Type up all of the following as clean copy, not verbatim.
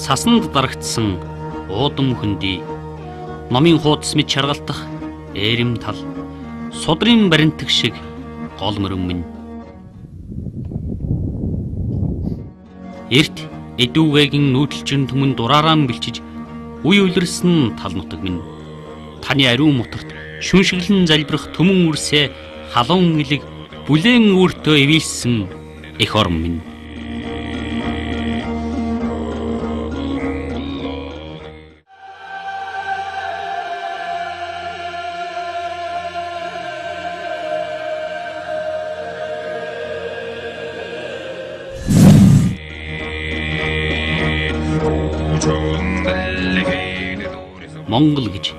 цасанд дарагдсан уудам хөндөй. Номын хуудас мэд чаргалтах ээрэм тал. Судрын баримтаг шиг гол мөрөн минь. Эрт эдүүгээгийн нүүдэлчин түмэн дураараа бэлчиж үе үлэрсэн тал нутаг минь. Таны ариун моторт шүншиглэн залбирах төмөн үрсээ халуун илэг бүлээн өөртөө ивэлсэн эх орн минь. Монгол гэж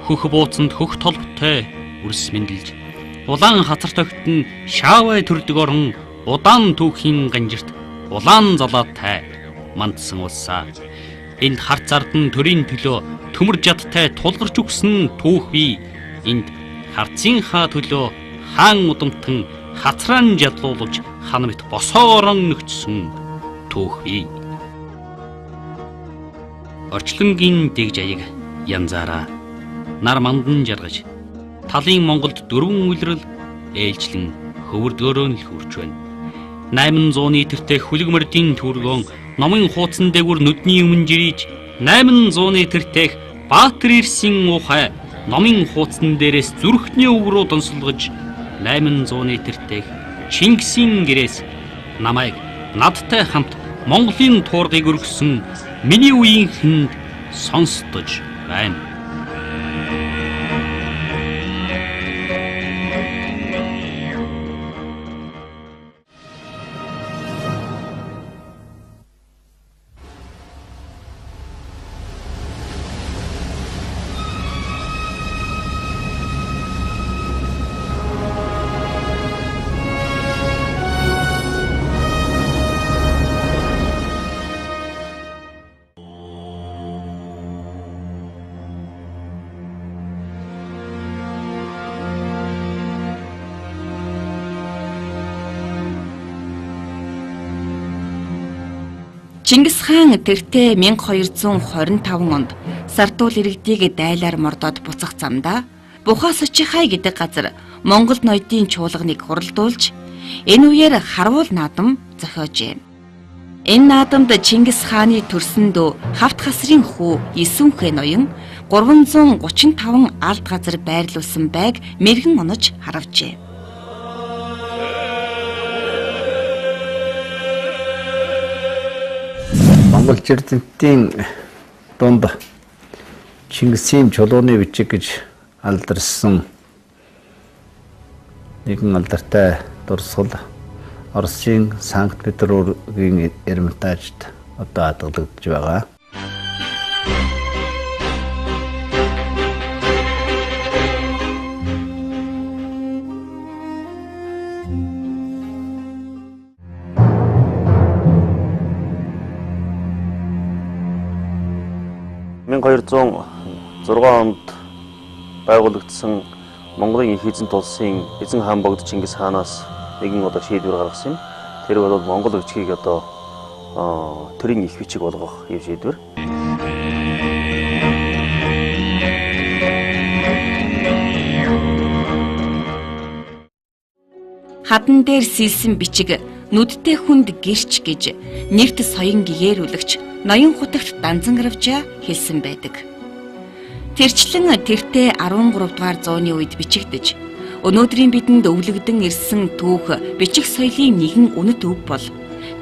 хөх бууцанд хөх толботой үрс мэндэлж улаан хацар тогтн шаавай төрдөг орон удаан түүхийн ганжирт улаан залаатай мандсан улсаа энд харц ардан төрийн төлөө төмөр жадтай тулгарч өгсөн түүх бий энд харцынхаа төлөө хаан удамтан хацраан жадлуулж хан мэт босоорон нөхцсөн түүх бий. Орчлонгийн дэг жаяг янзаараа нар мандан жаргаж талын Монголд дөрвөн үйлрэл ээлжлэн хөвөрдгөөрөө л хүрч байна. 800-ны тэртээ хүлэгмөрдийн түргөөн номын хуудсан дээгүр нүдний өмнө жирийж 800-ны тэртээ Баатар Ирсийн ухай номын хуудсан дээрээс зүрхний өг рүү донсолгож 800-ны тэртээ Чингисийн гэрээс намайг надтай хамт Монголын туургыг өргөсөн миний үеийнхэнд сонсдож байна. Чингис хаан тэртээ 1225 онд Сардуул иргэдийг дайлаар мордоод буцах замдаа Бухаас Очихай гэдэг газар Монгол ноёдын чуулганыг хуралдуулж энэ үеэр Харвуул наадам зохиожээ. Энэ наадамд Чингис хааны төрсөн дөө Хавт хасрын хүү Исүнхэ ноён 335 алд газар байрлуулсан байг мэргэн онож харавжээ. Монгол эрдэмтдийн дунд Чингисийн чулууны бичиг гэж алдарсан нэгэн алдартай дурсгал Оросын Санкт-Петербургийн Эрмитажд одоо хадгалагдж байгаа. онд байгуулагдсан Монголын их эзэнт улсын эзэн хаан богд Чингис хаанаас нэгэн одоо шийдвэр гаргасан юм. Тэр бол Монгол өвчгийг одоо төрийн их бичиг болгох юм шийдвэр. Хадан дээр сэлсэн бичиг нүдтэй хүнд гэрч гэж нэрт соён гээрүүлэгч ноён хутагт Данзангаравжаа хэлсэн байдаг. Тэрчлэн тэртээ 13 дугаар зууны үед бичигдэж өнөөдрийн бидэнд өвлөгдөн ирсэн түүх бичих соёлын нэгэн үнэт өв бол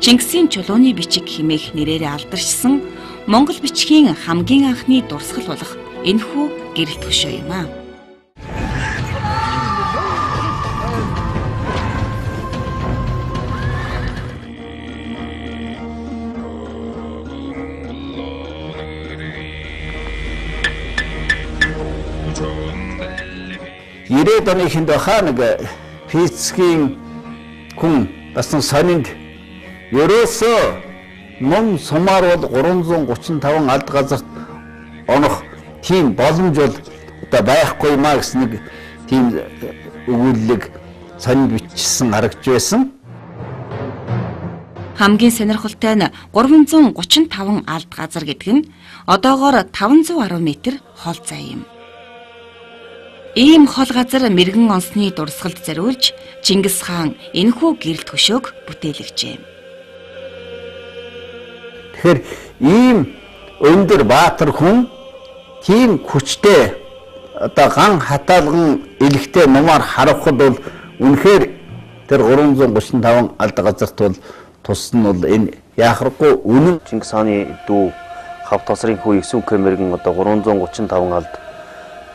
Чингисийн чулууны бичиг хэмээх нэрээр алдаршсан Монгол бичгийн хамгийн анхны дурсгал болох энэхүү гэрэлт хөшөө юм аа. Ирээд оны эхэнд хаа нэг физикийн хүн басан сонинд ерөөсөө мөн сумаар бол 335 алд газарт онох тийм боломж бол одоо байхгүй маа гэсэн нэг тийм өгүүлэг сонинд бичсэн харагдж байсан. Хамгийн сонирхолтой нь 335 алд газар гэдэг нь одоогоор 510 м хол зай юм. Ийм хол газар мэрэгэн онсны дурсгалд зориулж Чингис хаан энэхүү гэрэл төшөөг бүтээлгэжээ. Тэгэхээр ийм өндөр баатар хүн тийм хүчтэй одоо ган хатаалган элэгтэй нумаар харахад бол үнэхээр тэр 335 алд газарт бол тус нь бол энэ яхахгүй үнэн. Чингис хааны дүү Хав тосрын хүү 9 кэмэргэн одоо 335 алд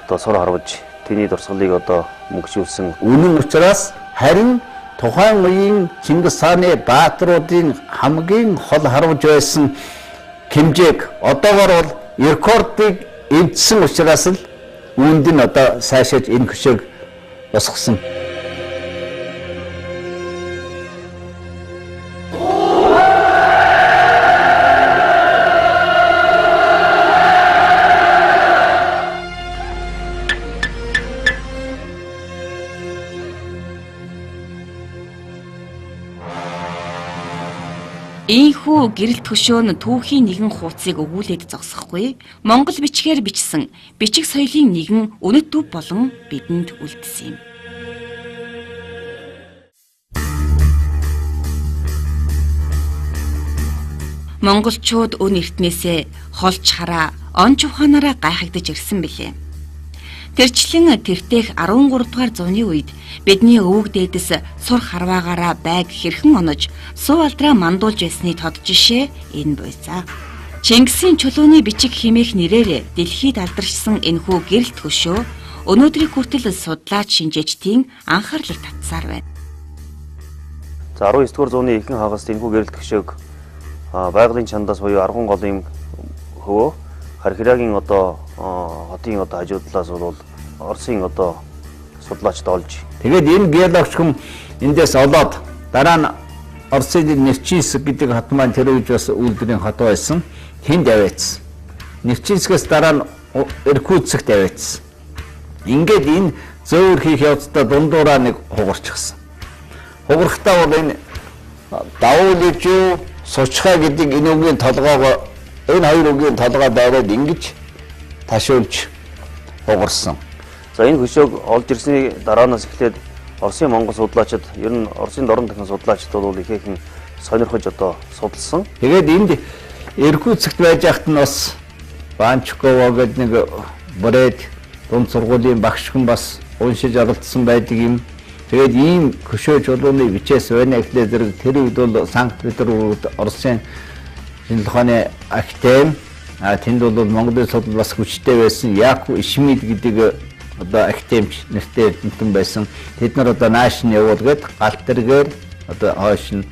одоо сур харваж тэний дурсгалыг одоо мөнгөжүүлсэн үнэн учраас харин тухайн үеийн Чингис хааны баатруудын хамгийн хол харваж байсан хэмжээг одоогоор бол рекордыг эвдсэн учраас л үүнд нь одоо сайшааж энэ хөшөөг босгосон. Ийхүү гэрэл төшөө нь түүхийн нэгэн хуудсыг өгүүлээд зогсохгүй. Монгол бичгээр бичсэн бичиг соёлын нэгэн үнэт төв болон бидэнд үлдсэн юм. Монголчууд өн эртнээсээ холч хараа, он чуханаараа гайхагдаж ирсэн билээ. Тэрчлэн тэртех 13 дугаар зууны үед бидний өвөг дээдэс сур харваагаараа байг хэрхэн онож суу алдраа мандуулж байсны тод жишээ энэ буйцаа. Чингисийн чулууны бичиг химээх нэрээр дэлхийд алдаршсан энэхүү гэрэл төшөө өнөөдрийг хүртэл судлаач шинжээчдийн анхаарлыг татсаар байна. За 19 дугаар зууны ихэнх хагас энэхүү гэрэл төшөөг байгалийн чандаас буюу аргун голын хөвөө Хархираагийн одоо хотын одоо хажуудлаас бол Оросын одоо судлаачд олж. Тэгээд энэ геологч хүн эндээс олоод дараа нь Оросын Нефчинск гэдэг хот маань тэр үеж бас үйлдвэрийн хот байсан. Тэнд аваадсан. Нефчинскээс дараа нь Иркутскт аваадсан. Ингээд энэ зөөр хийх явцдаа дундуураа нэг хугарчихсан. Хугархтаа бол энэ давуулж сучхаа гэдэг энэ үгийн толгоогоо энэ хоёр үгийн толгой байраад ингэж ташуулж хугарсан. За энэ хөшөөг олж ирсний дараанаас эхлээд Оросын Монгол судлаачид ер нь Оросын дорн дахин судлаачид бол ихээхэн сонирхож одоо судалсан. Тэгээд энд Иркутскт байж хахад нь бас Банчкова гэдэг нэг брэд дунд сургуулийн багш хүн бас уншиж оролцсон байдаг юм. Тэгээд ийм хөшөө чулууны бичээс байна гэхлээр зэрэг тэр үед бол Санкт-Петербургт Оросын шинжлэх ухааны академи тэнд бол Монголын судал бас хүчтэй байсан Яаков Ишмид гэдэг одоо академич нэртэй эрдэмтэн байсан. Тэд нар одоо нааш нь явуулгаад галт тэргээр одоо хойш нь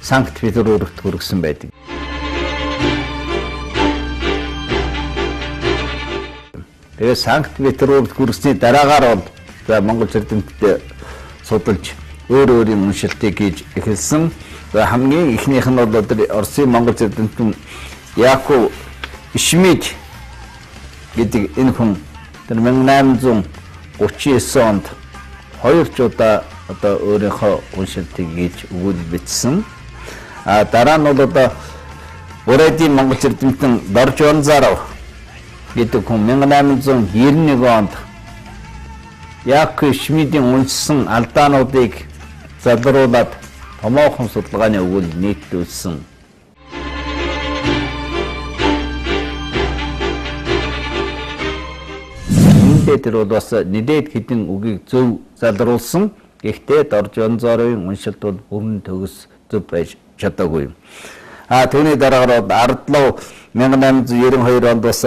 Санкт-Петербургт хүргэсэн байдаг. Тэгээд Санкт-Петербургт хүргэсний дараагаар бол Монгол эрдэмтдээ судалж өөрийн уншилтыг хийж эхэлсэн. Хамгийн ихнийх нь бол Оросын Монгол эрдэмтэн Яаков Ишмид гэдэг энэ хүн тэр 1839 онд 2 удаа одоо өөрийнхөө уншилтыг хийж өгүүл бичсэн. Дараа нь бол одоо Бурайдын Монгол эрдэмтэн Дорж Онзаров гэдэг хүн 1891 онд Яаков Ишмидийн уншсан алдаануудыг залруулад томоохон судалгааны өгүүл нийтлүүлсэн. Эндээ тэр бол бас нэлээд хэдэн үгийг зөв залруулсан. Гэхдээ Дорж Онзаровын уншилт бол бүрэн төгс зөв байж чадаагүй юм. Түүний дараагаар Ардлов 1892 онд бас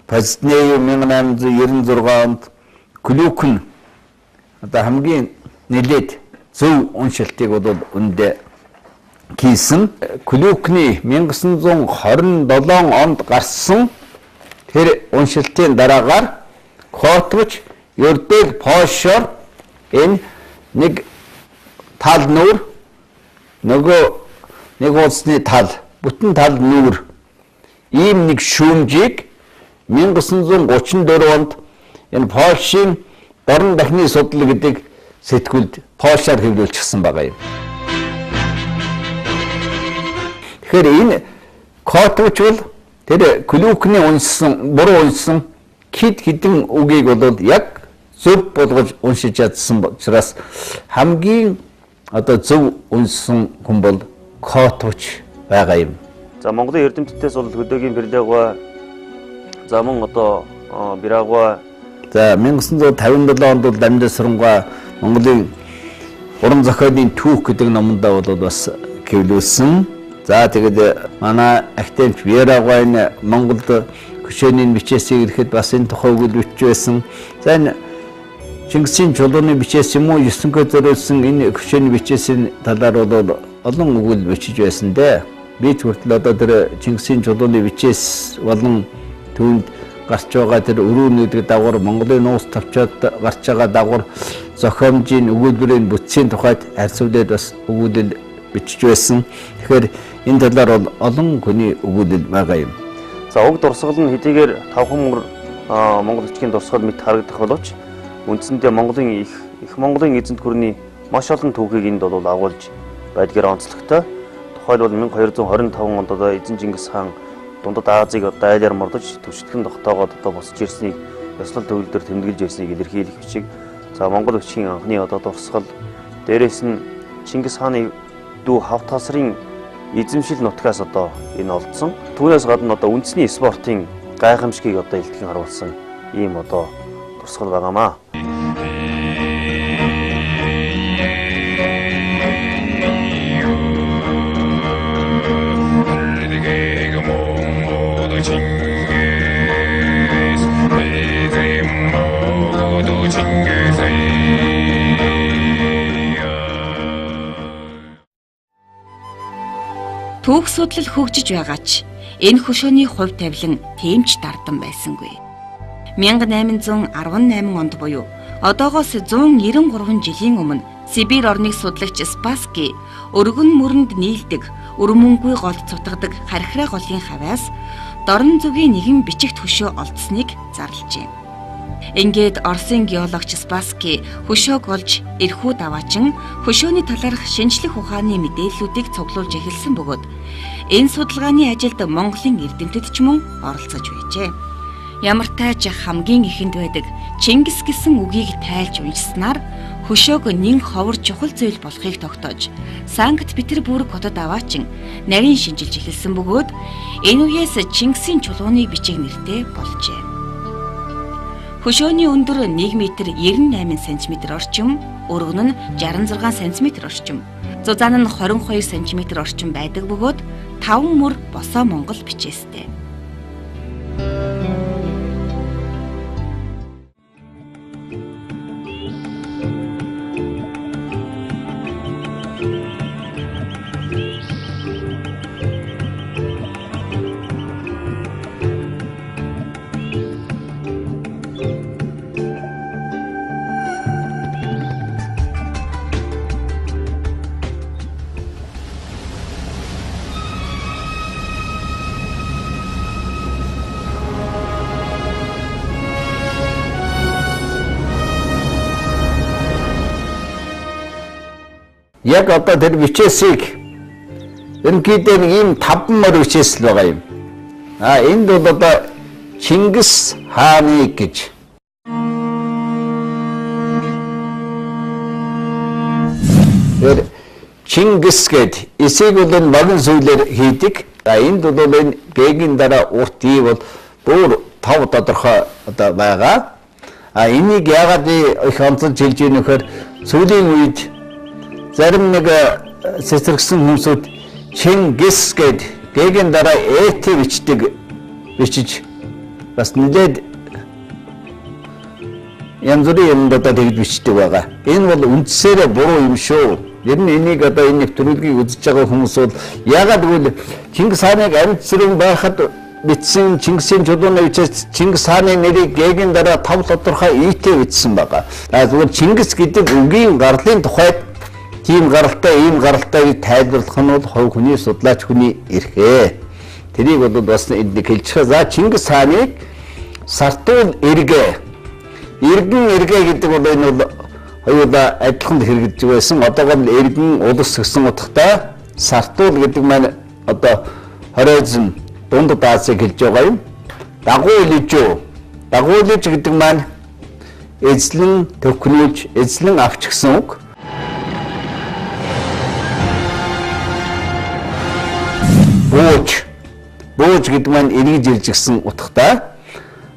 Позднеев 1896 онд Клюкн одоо хамгийн нэлээд зөв уншилтыг бол үндэ хийсэн. Клюкны 1927 онд гарсан тэр уншилтын дараагаар Котвч Ердөл Польшоор энэ нэг тал нүүр нөгөө нэг улсны тал бүтэн тал нүүр ийм нэг шүүмжийг 1934 онд энэ Польшийн дорн дахны судал гэдэг сэтгүүлд Польшаар хэвлүүлчихсэн байгаа юм. Тэгэхээр энэ Котовч бол тэр Клюкны уншсан, буруу уншсан хэдэн үгийг бол яг зөв болгож уншиж чадсан учраас хамгийн одоо зөв уншсан хүн бол Котовч байгаа юм. За Монголын эрдэмтдээс бол Хөдөөгийн Берлягва, за мөн одоо Бирагва, за 1957 онд бол Дамжин Сүрэнга Монголын уран зохиолын түүх гэдэг номондоо бол бас гэвлүүлсэн. За тэгээд манай академик Бирагва энэ Монголд хөшөөний бичээсийг ирэхэд бас энэ тухай үгэл бичиж байсан. За энэ Чингисийн чулууны бичээс юм уу 9-г зориулсан энэ хөшөөний бичээсийн талаар бол олон үгэл бичиж байсан дээ. Би хүртэл одоо тэр Чингисийн чулууны бичээс болон түүнд гарч байгаа тэр өрөөнүүдийн дагавар Монголын нуус тавчаад гарч байгаа дагавар зохиомжийн өгүүлбэрийн бүтцийн тухайд харьцуулаад бас өгүүлэл бичиж байсан. Тэгэхээр энэ талаар бол олон хүний өгүүлэл байгаа юм. За уг дурсгал нь хэдийгээр 5 мөр Монгол бичгийн дурсгал мэт харагдах боловч үндсэндээ Монголын их Монголын эзэнт гүрний маш олон түүхийг энд бол агуулж байдгаар онцлогтой. Тухайлбал 1225 онд одоо эзэн Чингис хаан Дундад Азийг дайлаар мордож төвшөлтгөн тогтоогоод одоо босч ирснийг ёслол төвлөлдөр тэмдэглэж байсныг илэрхийлэх бичиг. За Монгол бичгийн анхны одоо дурсгал дээрээс нь Чингис хааны дүү Хавтасрын эзэмшил нутгаас одоо энэ олдсон. Түүнээс гадна одоо үндэсний спортын гайхамшигыг одоо илтгэн харуулсан ийм одоо дурсгал байгаамаа. Түүх судлал хөгжиж байгаа ч энэ хөшөөний хувь тавилан тэмч дардан байсангүй. 1818 онд буюу одоогоос 193 жилийн өмнө Сибирь орныг судлагч Спасский өргөн мөрөнд нийлдэг өрмөнгүй голд цутгадаг хархираа голын хавьяас дорн зүгийн нэгэн бичигт хөшөө олдсныг зарлжээ. Ингээд Оросын геологч Спасский хөшөөг олж эрхүүд аваачин хөшөөний талаарх шинжлэх ухааны мэдээллүүдийг цуглуулж эхэлсэн бөгөөд энэ судалгааны ажилд Монголын эрдэмтэд ч мөн оролцож байжээ. Ямар тач хамгийн ихэнд байдаг Чингис гэсэн үгийг тайлж уншсанаар хөшөөг нэн ховор чухал зүйл болохыг тогтоож Санкт Петербург хотод аваачин нарийн шинжилж эхэлсэн бөгөөд энэ үеэс Чингисийн чулууны бичиг нэртэй болжээ. Хөшөөний өндөр 1 м 98 см орчим, өргөн нь 66 см орчим, зузаан нь 22 см орчим байдаг бөгөөд 5 мөр босоо монгол бичээстэй. Яг одоо тэр бичээсийг ерөнхийдөө ийм 5 мөр бичээс л байгаа юм. Энд бол одоо Чингис хааны гэж. Тэр Чингис гэд эсийг бол магн зүйлээр хийдэг. Энд бол энэ гээгийн дараа урт ий бол бүр 5 тодорхой одоо байгаа. Энийг яагаад их онцолж хэлж ийм нөхөр сүүлийн үед зарим нэг цэцэргсэн хүмүүсүүд Чингис гэд гээгийн дараа эт бичиж бас нэлээд янз бүрийн юмд одоо тэгж бичдэг байгаа. Энэ бол үндсээрээ буруу юм шүү. Ер нь энийг одоо энэ нэвтрүүлгийг үзэж байгаа хүмүүс бол яагаад гэвэл Чингис хааныг амьд зэрэг байхад бичсэн Чингисийн чулууны бичээс Чингис хааны нэрийг гээгийн дараа 5 тодорхой ийтэй бичсэн байгаа. Зүгээр Чингис гэдэг үгийн гарлын тухайд тийм гаралтай, ийм гаралтайг тайлбарлах нь бол хувь хүний судлаач хүний эрхээ. Тэрийг бол бас энд хэлж байгаа. За Чингис хааныг сартуул эргээ. Эргэн эргээ гэдэг бол энэ бол хоёулаа адилхан хэрэгжиж байсан. Одоогоор эргэн улс гэсэн утгатай сартуул гэдэг маань одоо хориозон дунд даасыг хэлж байгаа юм. Дагуу илж гэдэг маань эзлэн төхнүүлж, эзлэн авч гэсэн үг. Бууж гэдэг маань эргэж ирж гисэн утгатай.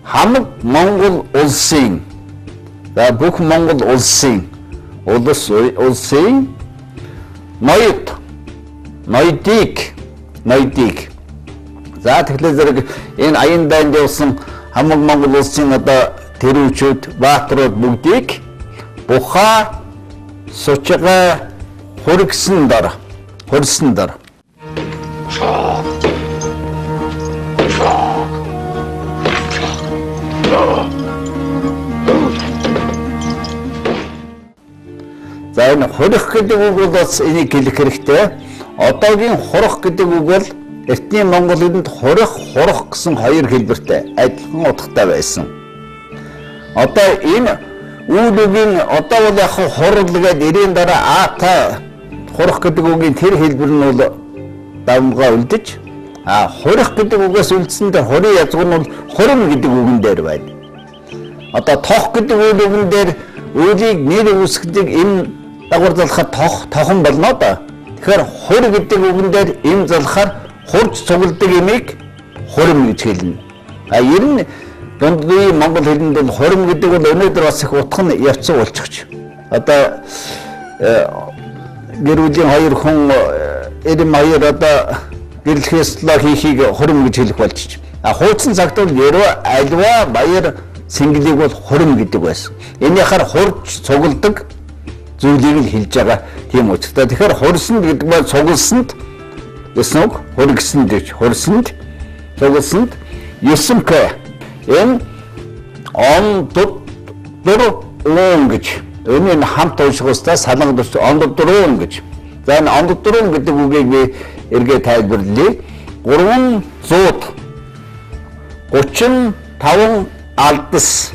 Хамаг Монгол улсын бүх Монгол улсын ноёдыг за тэгэхээр зэрэг энэ аян дайнд явсан хамаг Монгол улсын одоо тэрүүчүүд баатрууд бүгдийг бухаа сучгаа хургсан дор за энэ хурих гэдэг үг бол бас энийг хэлэх хэрэгтэй. Одоогийн хурах гэдэг үг бол эртний монгол хэлэнд хурах гэсэн хоёр хэлбэртэй адилхан утгатай байсан. Одоо энэ үүргийн одоо бол яг хурал гэдэг эрийн дараа та хурах гэдэг үгийн тэр хэлбэр нь бол давмгаа үлдэж хурих гэдэг үгээс үлдсэндээ хурын язгуур нь бол хурим гэдэг үгэн дээр байна. Одоо тох гэдэг үгэн дээр үлийг нэр үүсгэдэг энэ дагвар залхахад тохон болно да. Тэгэхээр хур гэдэг үгэн дээр эм залхахаар хурж цугладаг имийг хурим гэж хэлнэ. Ер нь дунд үеийн монгол хэлэнд бол хурим гэдэг бол өнөөдөр бас их утга нь явцсан болчихч. Одоо гэр бүлийн хоёр хүн эрэм хоёр одоо гэрлэхээс л хийхийг хурим гэж хэлэх болчих. Хуучин цагт бол ерөө альва баяр сэнгэлийг бол хурим гэдэг байсан. Энийхээр хурж цугладаг зүйлийг л хэлж байгаа тийм учраас. Тэгэхээр хурсанд гэдэг бол цугласанд гэсэн үг. Хургсанд гэж хурсанд цугласанд ёсмк энэ он дур гэж энэ хамт уншихуустай салангадч он дур гэж. За энэ он дур гэдэг үгийг би эргээ тайлбарлая. 335 алдас.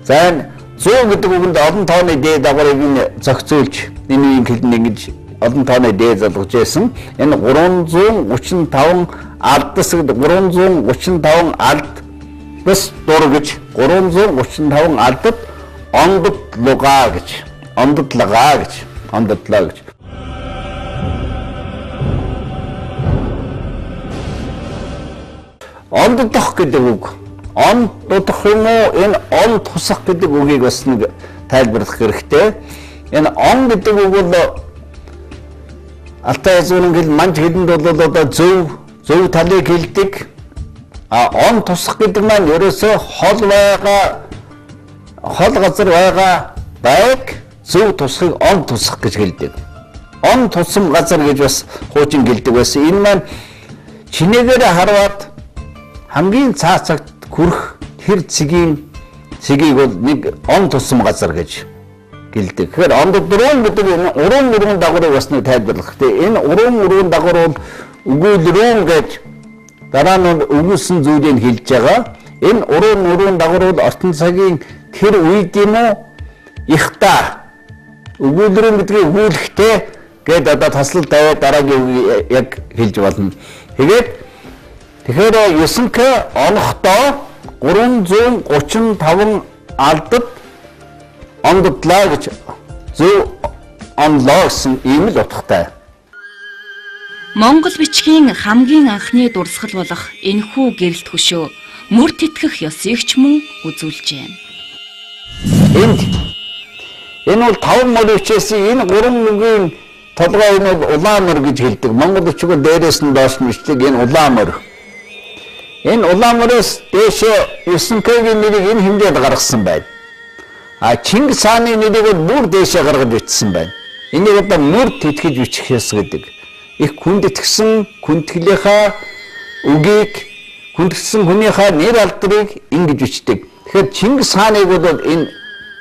За энэ 100 гэдэг үгэнд олон тооны дээд дагаврыг зохицуулж энэ хэлэнд ингэж олон тооны дээд залгаж байсан. Энэ 335 алдас гэдэг 335 алдас дур гэж 335 алдад ондлоо гэж. Онддох гэдэг үг. Он дутах юм уу? Энэ он тусах гэдэг үгийг бас нэг тайлбарлах хэрэгтэй. Энэ он гэдэг үг бол алтай язгуурын хэл манж хэлэнд бол одоо зөв талыг хэлдэг. Он тусах гэдэг маань ерөөсөө хол газар байгаа байг зөв тусахыг он тусах гэж хэлдэг. Он тусам газар гэж бас хуучин хэлдэг байсан. Энэ маань чинээгээр хараад хамгийн цаацагт хүрх тэр цэгийг бол нэг он тусам газар гэж гэлдэг. Тэгэхээр он дөрвөн гэдэг энэ уран дагаврыг бас нэг тайлбарлах. Энэ уран дагавар бол өгүүлрүүн гэж дараа нь өгүүлсэн зүйлийг хэлж байгаа. Энэ уран дагавар бол ортон цагийн тэр үед юм уу ихта өгүүлрүүн гэдгийг өгүүлэхтэй гээд одоо таслал тавиад дараагийн үг яг хэлж болно. Тэгэхээр ёсмк онохдоо 335 алдад ондлоо гэж зөв онлоо гэсэн ийм л утгатай. Монгол бичгийн хамгийн анхны дурсгал болох энэхүү гэрэлт хөшөө мөр тэтгэх ёсыг ч мөн үзүүлжээ. Энэ бол 5 мөр бичээсийн энэ 3 мөгийн толгой нь бол улаан мөр гэж хэлдэг. Монгол бичгээр дээрээс нь доош нь бичдэг энэ улаан мөр. Энэ улаан мөрөөс дээшээ ёсмкгийн нэрийг энэ хэмжээд гаргасан байна. Чингис хааны нэрийг бол бүр дээшээ гаргаж бичсэн байна. Энийг одоо мөр тэтгэж бичих ёс гэдэг. Их хүндэтгсэн хүндэтгэлийнхаа үгийг хүндэтгсэн хүнийхээ нэр алдрыг ингэж бичдэг. Тэгэхээр Чингис хааныг бол энэ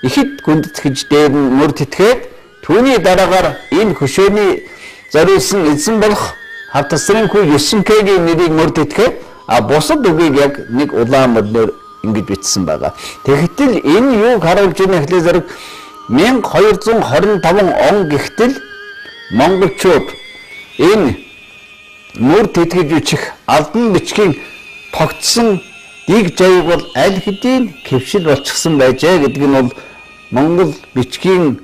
ихэд хүндэтгэж дээр нь мөр тэтгээд түүний дараагаар энэ хөшөөний зориулсан эзэн болох хавтасрын хүү ёсмкгийн нэрийг мөр тэтгээд бусад үгийг яг нэг улаан мөрөөр ингэж бичсэн байгаа. Тэгэхдээ энэ юуг харуулж байна гэхлээр зэрэг 1225 он гэхтэл монголчууд энэ нүр тэтгэж үчих албан бичгийн тогтсон дэг жайг бол аль хэдийн хэвшил болчихсон байжээ гэдэг нь бол Монгол бичгийн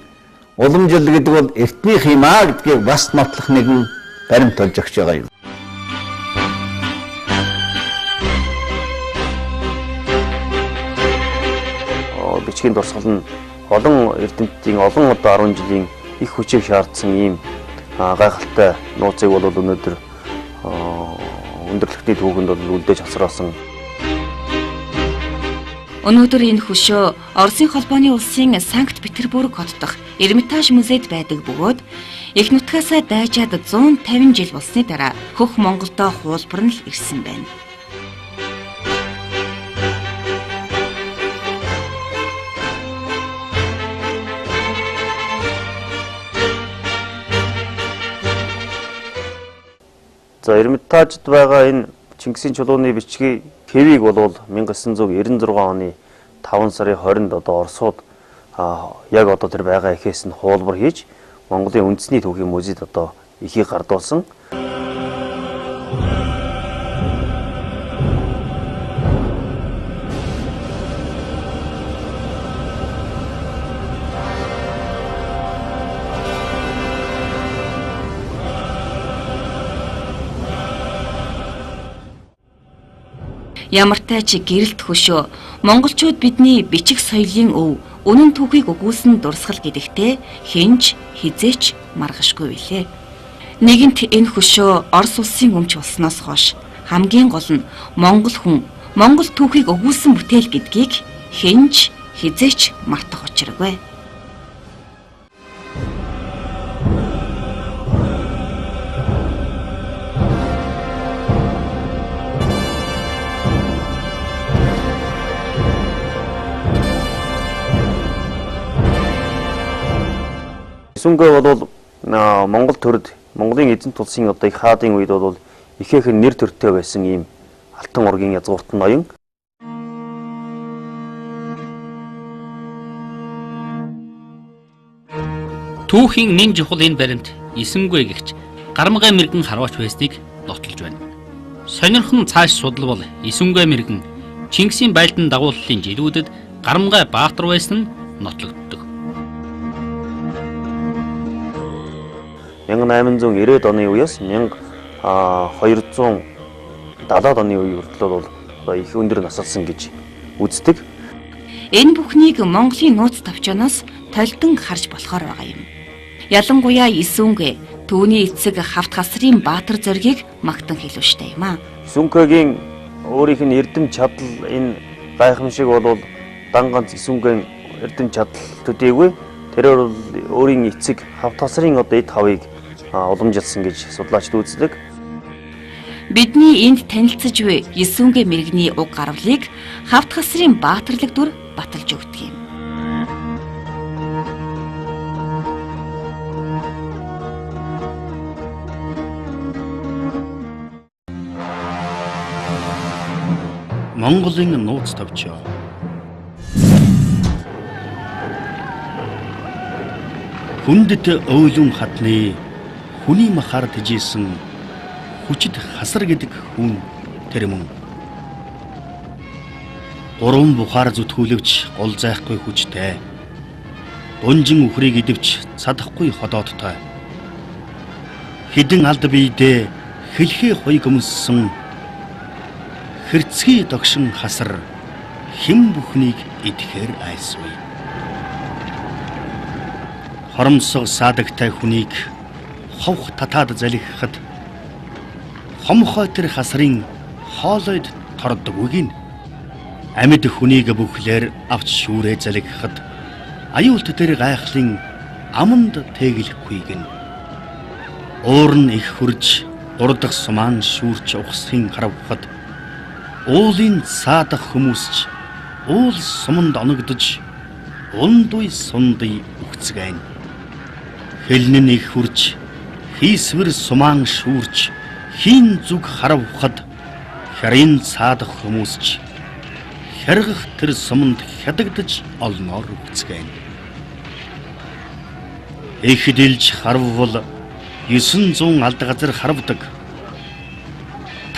уламжил гэдэг бол эртнийх юм аа гэдгийг бас нотлох нэгэн баримт болж өгч байгаа юм. Бичгийн дурсгал нь олон эрдэмтдийн олон 10 жилийн их хүчийг шаардсан ийм гайхалтай нууцыг бол өнөөдөр өндөрлөлтний түүхэнд бол үлдээж авсраасан. Өнөөдөр энэ хөшөө Оросын холбооны улсын Санкт Петербург хот дахь Эрмитаж музейд байдаг бөгөөд их нутгаасаа дайжаад 150 жил болсны дараа хөх Монголдо хуулбар нь л ирсэн байна. За Эрмитажд байгаа энэ Чингисийн чулууны бичгийн хэвийг бол 1996 оны 5 сарын 20-нд одоо Оросууд яг одоо тэр байгаа эхээс нь хуулбар хийж Монголын үндэсний түүхийн музейд одоо ихийг гардуулсан. Ямартай ч гэрэлт хөшөө монголчууд бидний бичих соёлын өв үнэн түүхийг өгүүлсэн дурсгал гэдэгтээ хинж хизээч маргашгүй билээ. Нэгэнт энэ хөшөө Орос улсын өмч болсноос хойш хамгийн гол нь монгол хүн монгол түүхийг өгүүлсэн бүтээл гэдгийг хинж хизээч мартах учиргүй. Сүнгээ бол Монгол төрд Монголын эзэнт улсын одоо их хаадын үед бол ихээхэн нэр төртэй байсан ийм алтан ургийн язгууртан ноён. Түүхийн нэн чухал энэ баримт эсэнгүй гэгч Гарамгай мэрэгэн харваач байсныг нотолж байна. Сонирхон цааш судалбал эсэнгүй мэрэгэн Чингисийн байлдан дагууллын жилүүдэд Гарамгай баатар байсан нь нотлогддог. 1890 оны үеэс 1270 оны үе хүртэл бол их өндөр насалсан гэж үздэг. Энэ бүхнийг Монголын нууц тавчаанаас толдон харж болохоор байгаа юм. Ялангуяа Исүнгэ түүний эцэг хавт хасрын баатар зоригийг магтан хэлв штэ юм аа. Сүнкэгийн өөрийнх нь эрдэм чадал энэ гайхамшиг бол дан ганц Исүнгийн эрдэм чадал төдийгүй тэрээр өөрийн эцэг хавт хасрын одоо эд хавыг уламжилсан гэж судлаачид үздэг. Бидний энд танилцж буй Исүнгэ мэрэгний уг гарвалыг хавт хасрын баатарлаг дүр баталж өгдөг юм. Монголын нууц тавчаа. Хүндэт өөлөн хатны хүний махаар тэжээсэн хүчит хасар гэдэг хүн тэр мөн. Гурван бухаар зүтгүүлэгч гол зайхгүй хүчтэй. Дунжин үхрийг идэвч цадахгүй ходоодтой. Хідэн алд биедээ хэлхээ хой гөмссөн хэрцгий догшин хасар хэн бүхнийг идэхээр айсвэ. Хоромсог саадагтай хүнийг ховх татаад залхихад хомхой тэр хасрын хоолойд тордог үгийн амьд хүнийг бүхлээр авч шүүрээ залхихад аюулт тэр гайхлын аманд тэглэхгүй гин. Уур нь их хурж урдах сумаан шүүрч ухсхийн харавхад уулын саадах хүмүүсч уул суманд оногдож ундуй сундай үхцгэн. Хэлнэн их хурж хийсвэр сумаан шүүрч хийн зүг харавхад хярын цаадах хүмүүсч хяргах тэр суманд хядагдж олноор үхцгэн. Их дилж харвал 900 алд газар харавдаг.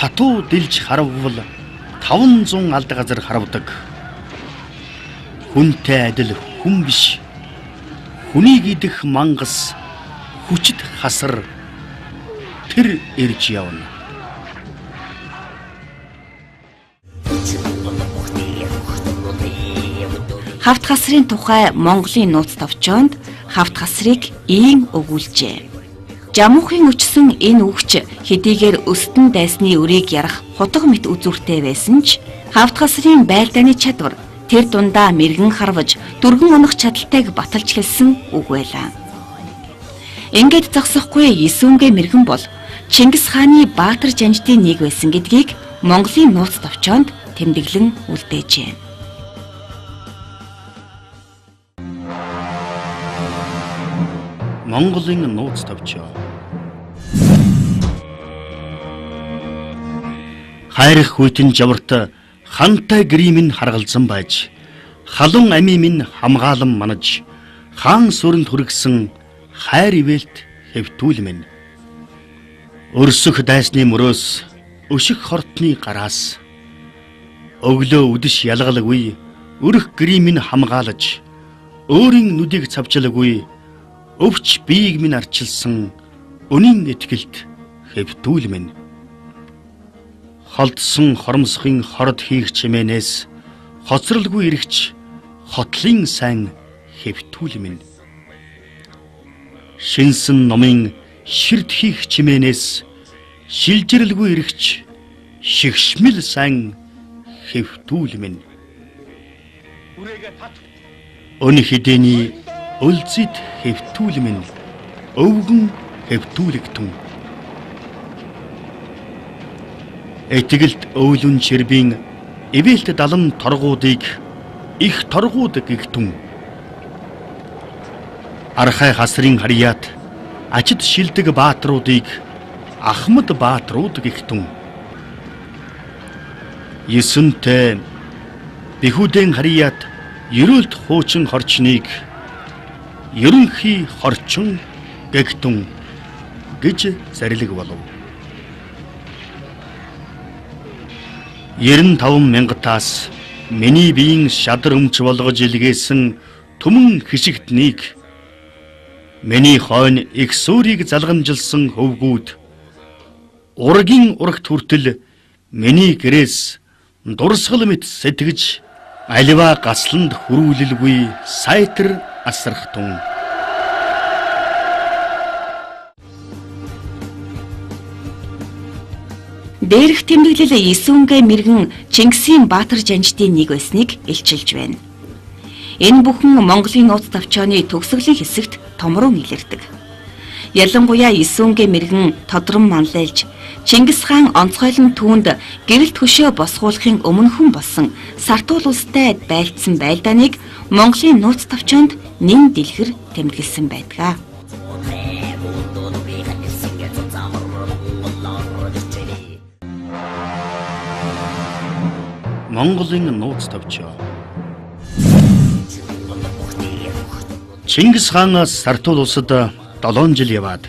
Татуу дэлж хараввал 500 алд газар харавдаг. Хүнтэй адил хүн биш. Хүнийг идэх мангас хүчит хасар тэр ирж явна. Хавт хасрын тухай Монголын нууц товчоонд хавт хасрыг ийм өгүүлжээ. Жамуухын өчсөн энэ үгч хэдийгээр өстөн дайсны өрийг ярах хутга мэт үзүүртэй байсан ч хавт хасрын байлдааны чадвар тэр дундаа мэргэн харваж дөргөн унах чадалтайг баталж хэлсэн үг байлаа. Ингээд зогсохгүй 9 үнгээ мэргэн бол Чингис хааны Баатар жанждын нэг байсан гэдгийг Монголын нууц товчоонд тэмдэглэн үлдээжээ. Монголын нууц товчоо. Хайрах хүйтэн жаварт хантай гримэн харгалзан байж, халуун ами минь хамгаалan манаж, хаан сүрэнд хүргэсэн хайр ивэлт хэвтүүл минь. Өрсөх дайсны мөрөөс, өших хортны гараас, өглөө үдэш ялгалагүй, өрх гримэн хамгаалаж, өөрийн нүдийг цавчлагүй, өвч биеийг минь арчилсан өнийн этгэлт хэвтүүл минь. Холдсон хоромсохын хорд хийх чимээнээс хоцролгүй ирэгч хотлын сайн хэвтүүл минь. Шинсэн номын ширд хийх чимээнээс шилжрэлгүй ирэгч шигшмэл сайн хэвтүүл минь. Өн хэдэний Өлзид хэвтүүл минь өвгөн хэвтүүлэгтэн. Этгэлт өвлүн чирбийн ивэлт далан торгуудыг их торгууд гэгтэн. Архай хасрын харьяат ачид шилдэг баатруудыг Ахмад баатрууд гэгтэн. Есүнтэй бихүүдэн харьяат ерөөлт хуучин хорчныг ерөнхий хорчин гэгтэн гэж зарлиг болов. 95 мянгатаас миний биеийн шадар өмч болгож илгээсэн түмэн хишигтнийг миний хойно их сүрийг залгамжилсан хөвгүүд ургийн урагт хүртэл миний гэрээс дурсгал мэт сэтгэж аливаа гасланд хүрүүлэлгүй сайтар асрахтун. Дээрх тэмдэглэл 9 үнгээ мэргэн Чингисийн Баатар жанждын нэг байсныг илчилж байна. Энэ бүхэн Монголын нууц товчооны төгсгөлийн хэсэгт томрон илэрдэг. Ялангуяа 9 үнгээ мэргэн тодрон манлайлж Чингис хаан онцгойлон түүнд гэрэлт хөшөө босгуулахын өмнөхөн болсон Сартуул улстай байлдсан байлдааныг Монголын нууц товчоонд нэн дэлгэр тэмдэглэсэн байдаг. Монголын нууц товчоо. Чингис хаан Сартуул улсад 7 жил яваад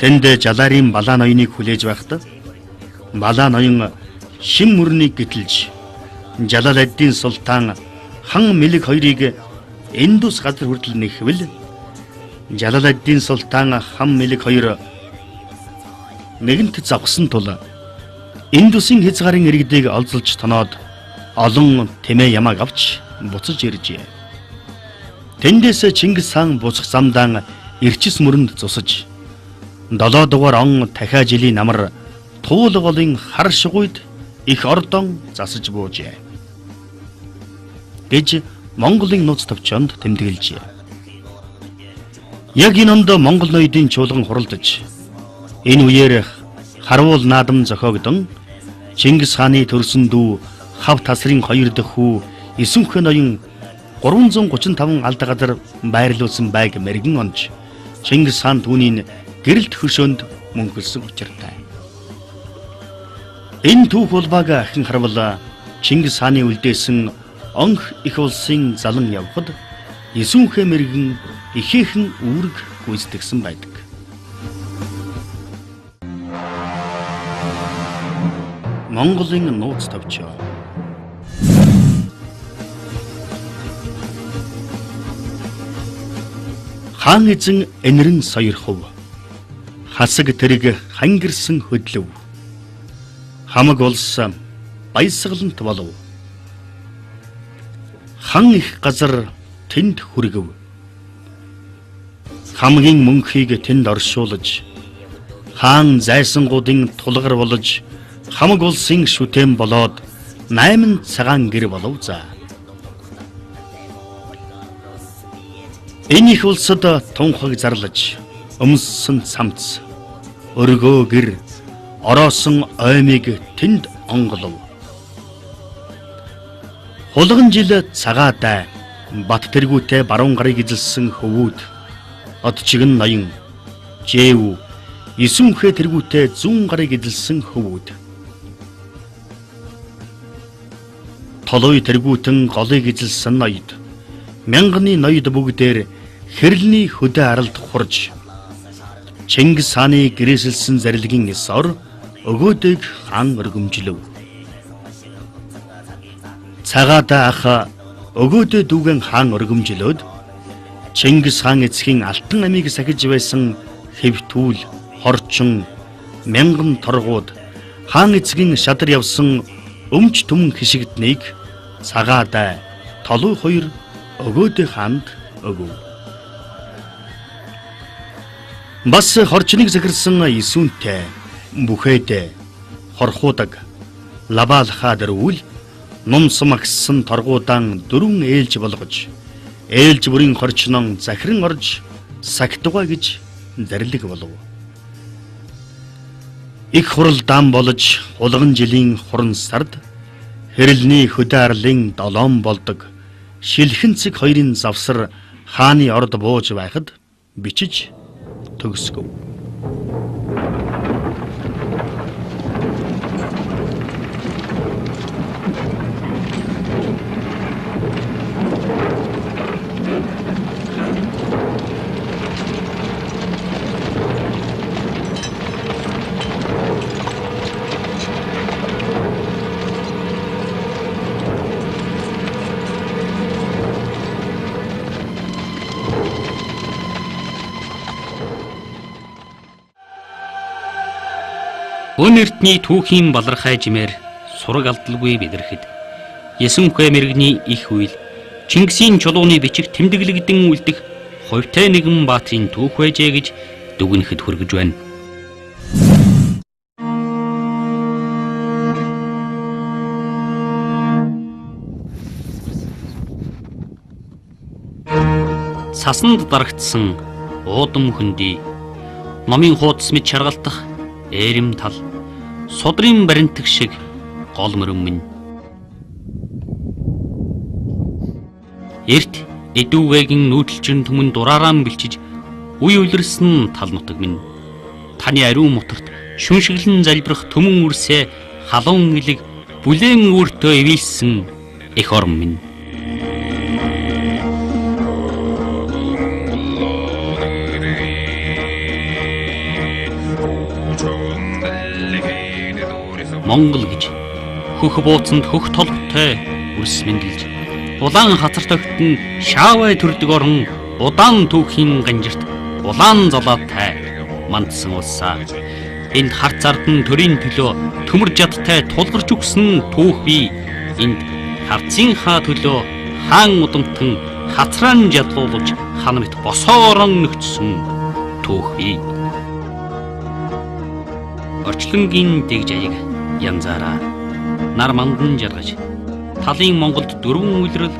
тэнд Жаларын Балаа ноёныг хүлээж байхдаа Балаа ноён шим мөрнийг гэтэлж Жалал-ад-Дин султан хан Мэлэг хоёрыг Индус газар хүртэл нэхвэл Жалал-ад-Дин султан хан Мэлэг хоёр нэгэнт завхсан тул Индусын хязгаарын иргэдийг олзолж тоноод олон тэмээ ямааг авч буцаж иржээ. Тэндээс Чингис хаан буцах замдаа Ирчис мөрөнд зусаж 7 дугаар он дахиа жилийн намар Туул голын хар шугуйд их ордон засаж буужээ гэж Монголын нууц товчоонд тэмдэглэжээ. Яг энэ онд Монгол ноёдын чуулган хуралдаж энэ үеэр Харуул наадам зохиогдсон Чингис хааны төрсөн дүү Хавт хасрын 2 дахь хүү Эсүнх ноён 335 алд газар байрлуулсан байг мэргэн онж Чингис хаан түүнийг гэрэлт хөшөөнд мөнгөлсөн учиртай. Энэ түүх улбааг ахин харвал Чингис хааны үлдээсэн онх их улсын залан явхад Эсүнхэ мэргэн ихээхэн үүрэг гүйцэтгсэн байдаг. Монголын нууц товчоо. Хаан эзэн энэрэн соёрхов. Хасаг тэрэг хангирсан хөдлөв. Хамаг улс баясгалант болов. Хан их газар тэнд хүргэв. Хамгийн мөнхийг тэнд оршуулж, хаан зайсангуудын тулгар болж, хамаг улсын шүтэн болоод 8 цагаан гэр болов за. Энэ их улсад тунхаг зарлаж, өмссөн цамц, өргөө гэр, ороосон оймыг тэнд онголов. Хулган жил цагаатай, бат тэргүүтэй баруун гарыг эзэлсэн хөвүүд, од чигэн ноён, жээв, 9 хэ тэргүүтэй зүүн гарыг эзэлсэн хөвүүд. Толой тэргүүтэн голыг эзэлсэн ноёд, мянганы ноёд бүгдээр хэрлний хөдөө аралд хурж, Чингис хааны гэрээсэлсэн зарилгын эсор өгөөдөг хаан өргөмжлөв. Цагаатаа ах өгөөдөө дүүгэн хаан өргөмжлөөд, Чингис хаан эцгийн алтан амийг сахиж байсан хэвтүүл, хорчин, мянган торгууд, хаан эцгийн шадар явсан өмч түмэн хишигднийг цагаатаа толуу хоёр өгөөдөө хаанд өгөв. Бас хорчныг захирсан Исүнтэй, бүхэдэ, хорхуудаг, лабаалхаа дөрвөл, нумс магссан торгуудаан 4 ээлж болгож, ээлж бүрийн хорчнон захиран орж сагтугаа гэж зарлиг болов. Их хурал даан болж хулган жилийн хуран сард хэрэлний хөдөө арлын 7 болдог шилхэн цэг хоёрын завсар хааны орд бууж байхад бичиж төгсгөв. Өн эрдний түүхийн балархай жимээр сураг алдалгүй бэлрэхэд 9 хэ мэрэгний их үйл Чингисийн чулууны бичиг тэмдэглэгдэн үлдэх Хувьтай нэгэн баатрын түүх байжээ гэж дүгнэхэд хүргэж байна. Сасанд дарагдсан уудам хөндөй, номын хуудас мэд чаргалтах эрэм тал, судрын баримтаг шиг гол мөрөн минь. Эрт эдүүгээгийн нүүдэлчин түмэн дураараа бэлчиж үе үлэрсэн тал нутаг минь. Таны ариун мотогт шүншиглэн залбирах түмэн үрсээ халуун илэг бүлээн өөртөө эвэлсэн эх орн минь. Монгол гэж хөх бууцанд хөх толготой үрс мэндэлж улаан хацар тогтн шаавай төрдөг орон удаан түүхийн ганжирт улаан золоотой мандсан улсаа энд харц ардан төрийн төлөө төмөр жадтай тулгарч өгсөн түүх бий энд харцын хаа төлөө хаан удамтан хацраан жадлуулж хан мэт босоорон нөхцсөн түүх бий. Орчлонгийн дэг жаяг янзаараа нар мандан жаргаж талын Монголд 4 үйлрэл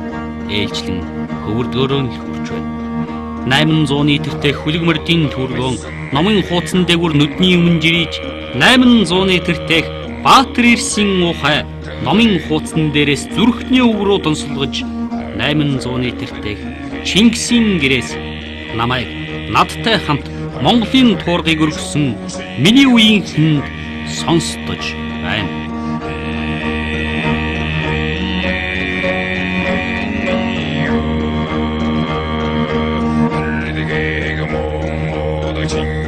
ээлжлэн хөвөрдгөөрөө л хүрч байна. 800-ны тэртээ хүлэгмөрдийн төргөн номын хуудсан дээгүр нүдний өмнө жирийж 800-ны тэртээ Баатар Ирсийн ухай номын хуудсан дээрээс зүрхний өг рүү донсолгож 800-ны тэртээ Чингисийн гэрээс намайг надтай хамт Монголын туургыг өргөсөн миний үеийн хүнд сонсдож байна. King